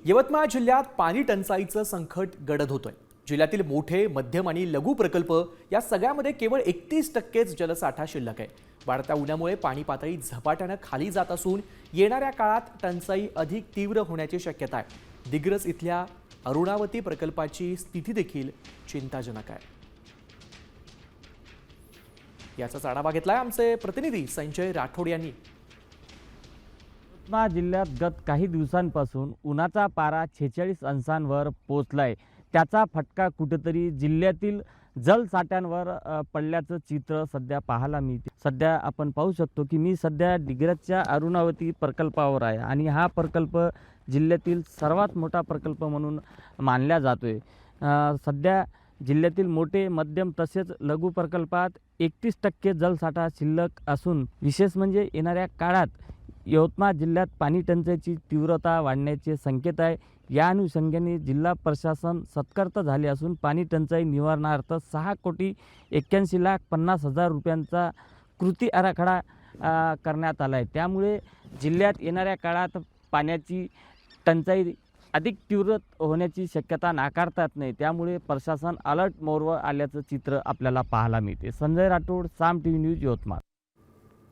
यवतमाळ जिल्ह्यात पाणी टंचाईचं संकट गडद होतोय। जिल्ह्यातील मोठे, मध्यम आणि लघु प्रकल्प या सगळ्यामध्ये केवळ 31% जलसाठा शिल्लक आहे। वाढत्या उन्हामुळे पाणी पातळी झपाट्याने खाली जात असून येणाऱ्या काळात टंचाई अधिक तीव्र होण्याची शक्यता आहे। दिग्रस इथल्या अरुणावती प्रकल्पाची स्थिती देखील चिंताजनक आहे। याचा आढावा घेतलाय आमचे प्रतिनिधी संजय राठोड यांनी। यवतमाळ जिल्ह्यात गत काही दिवसांपासून उन्हाचा पारा 46 अंशांवर पोहोचलाय। त्याचा फटका कुठेतरी जिल्ह्यातील जलसाठ्यांवर पडल्याचं चित्र सध्या पाहायला मिळते। सध्या आपण पाहू शकतो की मी सध्या दिग्रसच्या अरुणावती प्रकल्पावर आहे आणि हा प्रकल्प जिल्ह्यातील सर्वात मोठा प्रकल्प म्हणून मानला जातोय। सध्या जिल्ह्यातील मोठे, मध्यम तसेच लघु प्रकल्पात 31% जलसाठा शिल्लक असून विशेष म्हणजे येणाऱ्या काळात यवतमाळ जिल्ह्यात पाणी टंचाईची तीव्रता वाढण्याचे संकेत आहे। या अनुषंगाने जिल्हा प्रशासन सतर्क झाले असून पाणी टंचाई निवारणार्थ 6,81,50,000 रुपयांचा कृती आराखडा करण्यात आला आहे। त्यामुळे जिल्ह्यात येणाऱ्या काळात पाण्याची टंचाई अधिक तीव्र होण्याची शक्यता नाकारता येत नाही। त्यामुळे प्रशासन अलर्ट मोडवर आल्याचं चित्र आपल्याला पाहायला मिळते। संजय राठोड, साम टीव्ही न्यूज, यवतमाळ।